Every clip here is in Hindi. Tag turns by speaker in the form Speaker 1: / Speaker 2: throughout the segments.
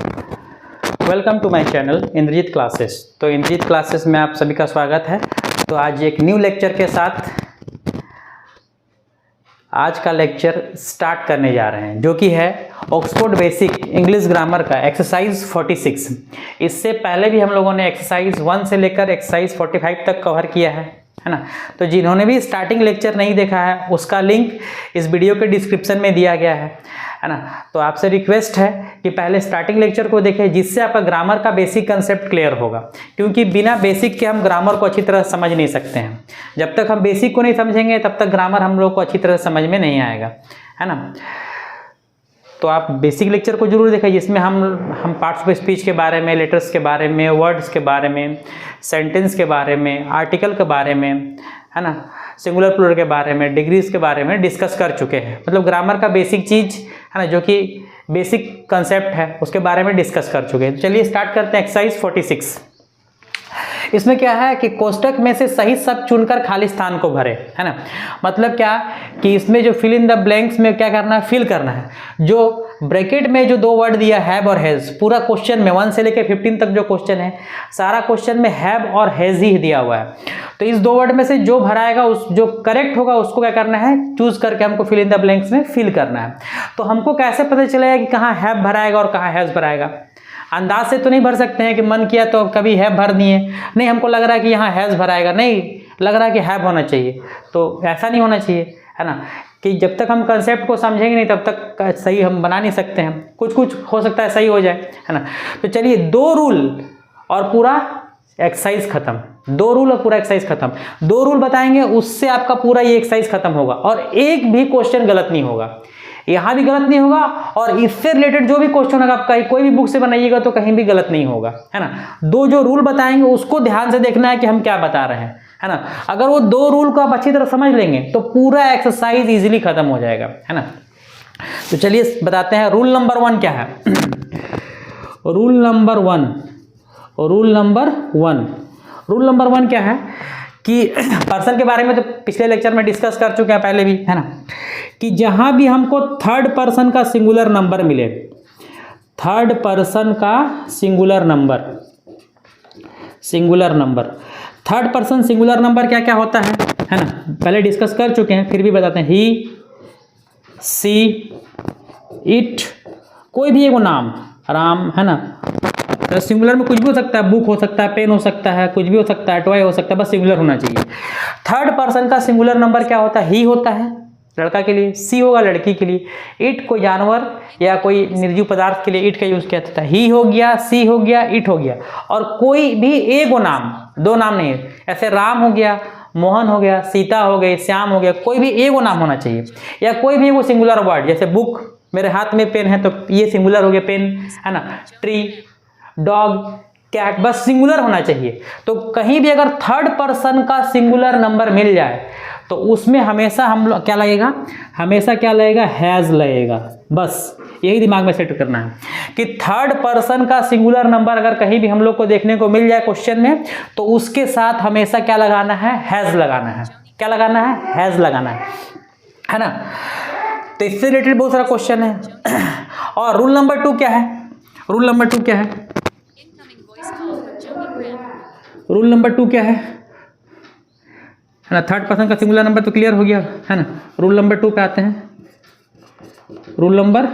Speaker 1: Welcome to my channel Indrajeet classes. तो इंद्रजीत क्लासेस में आप सभी का स्वागत है। तो आज एक न्यू लेक्चर के साथ आज का लेक्चर स्टार्ट करने जा रहे हैं, जो कि है ऑक्सफोर्ड बेसिक इंग्लिश ग्रामर का एक्सरसाइज 46। इससे पहले भी हम लोगों ने एक्सरसाइज 1 से लेकर एक्सरसाइज 45 तक कवर किया है ना। तो जिन्होंने भी स्टार्टिंग लेक्चर नहीं देखा है उसका लिंक इस वीडियो के डिस्क्रिप्शन में दिया गया है ना। तो आपसे रिक्वेस्ट है कि पहले स्टार्टिंग लेक्चर को देखें, जिससे आपका ग्रामर का बेसिक कंसेप्ट क्लियर होगा, क्योंकि बिना बेसिक के हम ग्रामर को अच्छी तरह समझ नहीं सकते हैं। जब तक हम बेसिक को नहीं समझेंगे तब तक ग्रामर हम लोग को अच्छी तरह समझ में नहीं आएगा, है ना। तो आप बेसिक लेक्चर को जरूर देखें, जिसमें हम पार्ट्स ऑफ स्पीच के बारे में, लेटर्स के बारे में, वर्ड्स के बारे में, सेंटेंस के बारे में, आर्टिकल के बारे में, है ना, सिंगुलर प्लूरल के बारे में, डिग्रीज के बारे में डिस्कस कर चुके हैं। मतलब ग्रामर का बेसिक चीज़ है ना, जो कि बेसिक कंसेप्ट है, उसके बारे में डिस्कस कर चुके हैं। तो चलिए स्टार्ट करते हैं एक्सरसाइज 46। इसमें क्या है कि कोष्टक में से सही शब्द चुनकर खाली स्थान को भरे, है ना। मतलब क्या कि इसमें जो फिल इन द ब्लैंक्स में क्या करना है, फिल करना है। जो ब्रैकेट में जो दो वर्ड दिया हैव और हैज़, पूरा क्वेश्चन में 1 से लेकर 15 तक जो क्वेश्चन है, सारा क्वेश्चन में हैव और हैज़ ही दिया हुआ है। तो इस दो वर्ड में से जो भराएगा, उस जो करेक्ट होगा उसको क्या करना है, चूज करके हमको फिल इन द ब्लैंक्स में फिल करना है। तो हमको कैसे पता चलेगा कि कहाँ हैव भराएगा और कहाँ हैज़ भराएगा? अंदाज से तो नहीं भर सकते हैं कि मन किया तो कभी हैव भर दिए, नहीं हमको लग रहा है कि यहाँ हैज़ भराएगा, नहीं लग रहा है कि हैव होना चाहिए। तो ऐसा नहीं होना चाहिए, है ना, कि जब तक हम कंसेप्ट को समझेंगे नहीं तब तक सही हम बना नहीं सकते हैं। कुछ कुछ हो सकता है सही हो जाए, है ना। तो चलिए 2 रूल और पूरा एक्सरसाइज खत्म। 2 रूल और पूरा एक्सरसाइज खत्म। 2 रूल बताएंगे, उससे आपका पूरा ये एक्सरसाइज खत्म होगा और एक भी क्वेश्चन गलत नहीं होगा, यहाँ भी गलत नहीं होगा। और इससे रिलेटेड जो भी क्वेश्चन होगा, आप कहीं कोई भी बुक से बनाइएगा तो कहीं भी गलत नहीं होगा, है ना। 2 जो रूल बताएंगे उसको ध्यान से देखना है कि हम क्या बता रहे हैं, है ना। अगर वो 2 रूल को आप अच्छी तरह समझ लेंगे तो पूरा एक्सरसाइज इजीली खत्म हो जाएगा, है ना। तो चलिए बताते हैं रूल नंबर 1 क्या है। रूल नंबर 1 क्या है कि पर्सन के बारे में तो पिछले लेक्चर में डिस्कस कर चुके हैं पहले भी, है ना, कि जहां भी हमको थर्ड पर्सन का सिंगुलर नंबर मिले, थर्ड पर्सन का singular number, third person singular number क्या क्या होता है ना, पहले डिस्कस कर चुके हैं, फिर भी बताते हैं। ही, सी, इट, कोई भी एक नाम, राम, है ना। तो सिंगुलर में कुछ भी हो सकता है, बुक हो सकता है, पेन हो सकता है, कुछ भी हो सकता है, टॉय हो सकता है, बस सिंगुलर होना चाहिए। थर्ड पर्सन का सिंगुलर नंबर क्या होता है? ही होता है लड़का के लिए, सी होगा लड़की के लिए, इट कोई जानवर या कोई निर्जीव पदार्थ के लिए इट का यूज किया जाता है। ही हो गया, सी हो गया, इट हो गया। और कोई भी एक नाम, 2 नाम नहीं है, ऐसे राम हो गया, मोहन हो गया, सीता हो गई, श्याम हो गया, कोई भी एक नाम होना चाहिए। या कोई भी वो सिंगुलर वर्ड, जैसे बुक, मेरे हाथ में पेन है तो ये सिंगुलर हो गया पेन, है ना। ट्री, डॉग, कैट, बस सिंगुलर होना चाहिए। तो कहीं भी अगर थर्ड पर्सन का सिंगुलर नंबर मिल जाए तो उसमें हमेशा हम लोग क्या लगेगा, हमेशा क्या लगेगा, हैज़ लगेगा। बस यही दिमाग में सेट करना है कि थर्ड पर्सन का सिंगुलर नंबर अगर कहीं भी हम लोग को देखने को मिल जाए क्वेश्चन में, तो उसके साथ हमेशा क्या लगाना है, हैज़ लगाना है। क्या लगाना है? हैज़ लगाना है ना। तो इससे रिलेटेड बहुत सारा क्वेश्चन है। और रूल नंबर 2 क्या है? रूल नंबर 2 क्या है? रूल नंबर 2 क्या है ना, थर्ड पर्सन का सिंगुलर नंबर तो क्लियर हो गया, है ना। रूल नंबर 2 पे आते हैं। रूल नंबर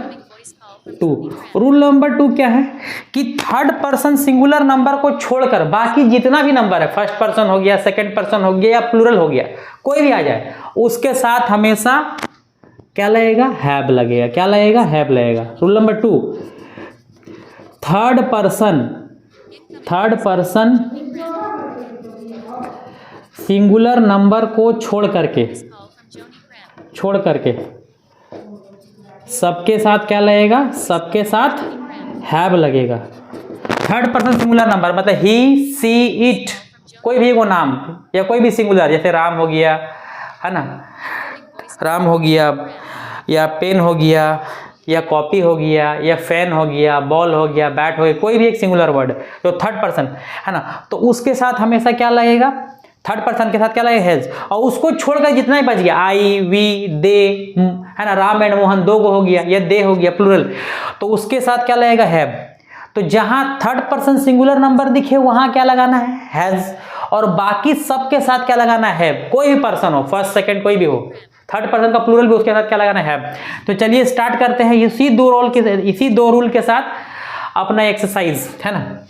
Speaker 1: 2 क्या है कि थर्ड पर्सन सिंगुलर नंबर को छोड़कर बाकी जितना भी नंबर है, फर्स्ट पर्सन हो गया, सेकंड पर्सन हो गया या प्लूरल हो गया, कोई भी आ जाए, उसके साथ हमेशा क्या लगेगा, हैव लगेगा। क्या लगेगा? हैव लगेगा। Rule number 2, third person singular number को छोड़ करके सबके साथ क्या लगेगा, सबके साथ हैव लगेगा। थर्ड पर्सन सिंगुलर नंबर मतलब ही, सी, इट, कोई भी वो नाम या कोई भी सिंगुलर, जैसे राम हो गया, है ना, राम हो गया, या पेन हो गया, या कॉपी हो गया, या फैन हो गया, बॉल हो गया, बैट हो गया, कोई भी एक सिंगुलर वर्ड जो थर्ड पर्सन है ना, तो उसके साथ हमेशा क्या लगेगा, थर्ड पर्सन के साथ क्या लगेगा, हैज। और उसको छोड़कर जितना ही बच गया, आई, वी, दे, है ना, राम एंड मोहन 2 गो हो गया, या दे हो गया प्लूरल, तो उसके साथ क्या लगेगा, हैव। तो जहां थर्ड पर्सन सिंगुलर नंबर दिखे वहां क्या लगाना है, हैज, और बाकी सबके साथ क्या लगाना है, कोई भी पर्सन हो, फर्स्ट सेकंड कोई भी हो, थर्ड पर्सन का प्लूरल भी उसके साथ क्या लगाना है। तो चलिए स्टार्ट करते हैं इसी दो रूल के साथ अपना एक्सरसाइज, है ना।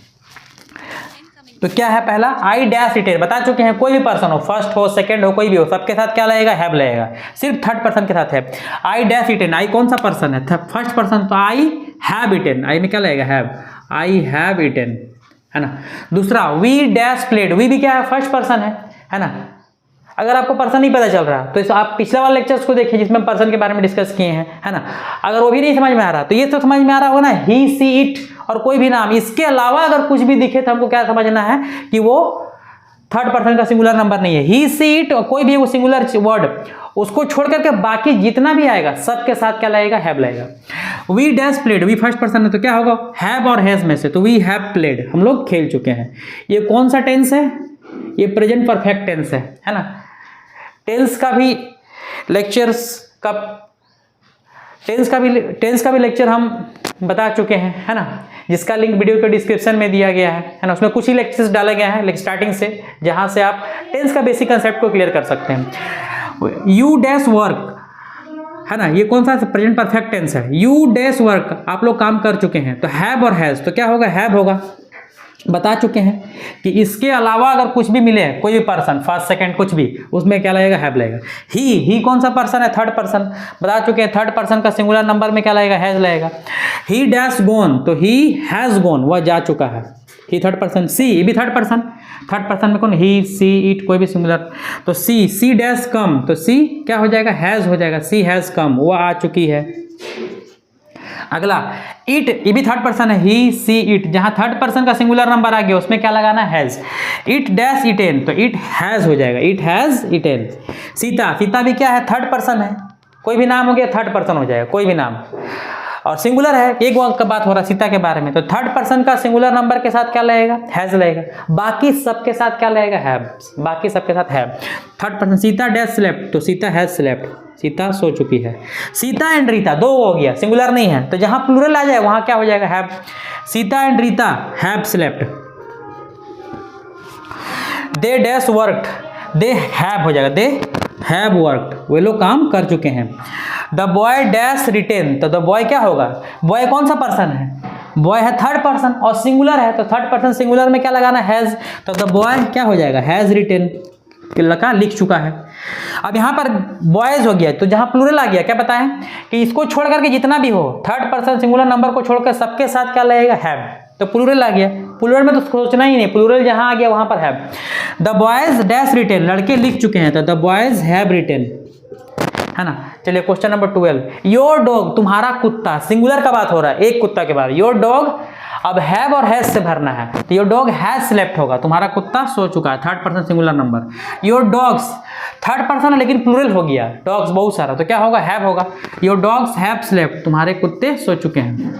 Speaker 1: तो क्या है पहला, आई डैश इट, बता चुके हैं, कोई भी पर्सन हो, फर्स्ट हो सेकंड हो कोई भी हो, सबके साथ क्या लगेगा, हैव लगेगा, सिर्फ थर्ड पर्सन के साथ है। आई डैश इटन, आई कौन सा पर्सन है, फर्स्ट पर्सन, तो आई हैव इटन, आई में क्या लगेगा, हैव, आई हैव इटन, है ना। दूसरा, वी डैश प्लेड, वी भी क्या है, फर्स्ट पर्सन है ना। अगर आपको पर्सन नहीं पता चल रहा तो इस आप पिछले वाले लेक्चर्स को देखिए जिसमें पर्सन के बारे में डिस्कस किए हैं, है ना। अगर वो भी नहीं समझ में आ रहा तो ये तो समझ में आ रहा होगा ना, ही सी इट और कोई भी नाम, इसके अलावा अगर कुछ भी दिखे तो हमको क्या समझना है कि वो थर्ड पर्सन का सिंगुलर नंबर नहीं है। ही सी इट और कोई भी वो सिंगुलर वर्ड, उसको छोड़ करके बाकी जितना भी आएगा सबके साथ क्या लगेगा, हैव लगेगा। We dash played, we first person है तो क्या होगा, हैव और हैज में से, तो वी हैव प्लेड, हम लोग खेल चुके हैं। ये कौन सा टेंस है, ये प्रेजेंट परफेक्ट टेंस है ना। टेंस का भी लेक्चर हम बता चुके हैं, है ना, जिसका लिंक वीडियो के डिस्क्रिप्शन में दिया गया है ना। उसमें कुछ ही लेक्चर्स डाले गए हैं लेकिन स्टार्टिंग से, जहां से आप टेंस का बेसिक कंसेप्ट को क्लियर कर सकते हैं। यू डैश वर्क, है ना, ये कौन सा प्रेजेंट परफेक्ट टेंस है, यू डैश वर्क, आप लोग काम कर चुके हैं, तो हैव और हैज, तो क्या होगा, हैव होगा। बता चुके हैं कि इसके अलावा अगर कुछ भी मिले, कोई भी पर्सन, फर्स्ट सेकंड कुछ भी, उसमें क्या लगेगा, हैव लगेगा। ही कौन सा पर्सन है, थर्ड पर्सन, बता चुके हैं, थर्ड पर्सन का सिंगुलर नंबर में क्या लगेगा, हैज लगेगा। ही डैश गोन, तो ही हैज गोन, वह जा चुका है, ही थर्ड पर्सन। सी भी थर्ड पर्सन में कौन, ही सी इट, कोई भी सिंगुलर, तो सी डैश कम, तो सी क्या हो जाएगा, हैज हो जाएगा, सी हैज कम, वह आ चुकी है। अगला इट, ये भी थर्ड पर्सन है, ही सी इट, जहां थर्ड पर्सन का सिंगुलर नंबर आ गया उसमें क्या लगाना है, हैज। इट डैश इटेन, तो इट हैज हो जाएगा, इट हैज इटेन। सीता भी क्या है, थर्ड पर्सन है, कोई भी नाम हो गया थर्ड पर्सन हो जाएगा, कोई भी नाम, और सिंगुलर है, एक वक्त का बात हो रहा है सीता के बारे में, तो थर्ड पर्सन का सिंगुलर नंबर के साथ क्या लगेगा, हैज लगेगा, बाकी सबके साथ क्या लगेगा, हैव, बाकी सबके साथ have. Third person, Sita dash slept, तो सीता हैज स्लेप्ट, सीता सो चुकी है। सीता एंड रीता, दो हो गया, सिंगुलर नहीं है, तो जहां प्लूरल आ जाए वहां क्या हो जाएगा, have. Sita and Rita have slept. They dash worked, they have हो जाएगा, दे हैव वर्कड, वे लोग काम कर चुके हैं। द बॉय डैश रिटेन, तो द बॉय क्या होगा, बॉय कौन सा पर्सन है, बॉय है थर्ड पर्सन और सिंगुलर है, तो थर्ड पर्सन सिंगुलर में क्या लगाना, हैज, तो द बॉय क्या हो जाएगा, हैज रिटेन, लगा लिख चुका है। अब यहाँ पर बॉयज हो गया, तो जहाँ प्लूरल आ गया क्या पता है कि इसको छोड़ करके जितना भी हो, थर्ड पर्सन सिंगुलर नंबर को छोड़कर सबके साथ क्या लगेगा, हैव, तो प्लूरल आ गया। प्लूरल में तो सोचना ही नहीं, प्लूरल जहाँ आ गया वहाँ पर have. The boys dash written, लड़के लिख चुके हैं, तो द बॉयज हैव रिटेन, है ना। चलिए क्वेश्चन नंबर 12, योर डॉग, तुम्हारा कुत्ता, सिंगुलर का बात हो रहा है, एक कुत्ता के बारे, योर डॉग, अब हैव और हैज से भरना है, तो योर डॉग हैज स्लेप्ट होगा, तुम्हारा कुत्ता सो चुका है, third person singular number. Your dogs, third person है लेकिन प्लूरल हो गया, डॉग्स बहुत सारा, तो क्या होगा, हैव होगा। योर डॉग्स हैव स्लेप्ट, तुम्हारे कुत्ते सो चुके हैं।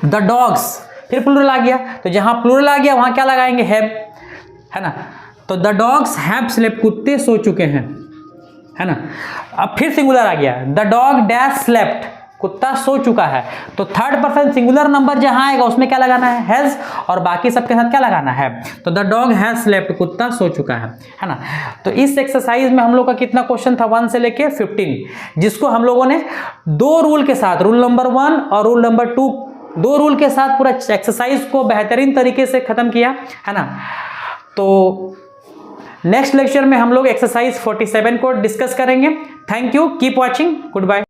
Speaker 1: द डॉग्स, फिर प्लूरल आ गया, तो जहां प्लूरल आ गया वहां क्या लगाएंगे, हैव, है ना, तो द डॉग्स हैव स्लेप्ट, कुत्ते सो चुके हैं, है ना। अब फिर सिंगुलर आ गया, द डॉग डैश स्लेप्ट, कुत्ता सो चुका है, तो थर्ड पर्सन सिंगुलर नंबर जहां आएगा उसमें क्या लगाना है, हैज, और बाकी सबके साथ क्या लगाना है, तो द डॉग हैज स्लेप्ट, कुत्ता सो चुका है ना। तो इस एक्सरसाइज में हम लोग का कितना क्वेश्चन था, 1 से लेके 15, जिसको हम लोगों ने दो रूल के साथ, रूल नंबर 1 और रूल नंबर 2, दो रूल के साथ पूरा एक्सरसाइज को बेहतरीन तरीके से खत्म किया, है ना। तो नेक्स्ट लेक्चर में हम लोग एक्सरसाइज 47 को डिस्कस करेंगे। Thank you, keep watching, good bye.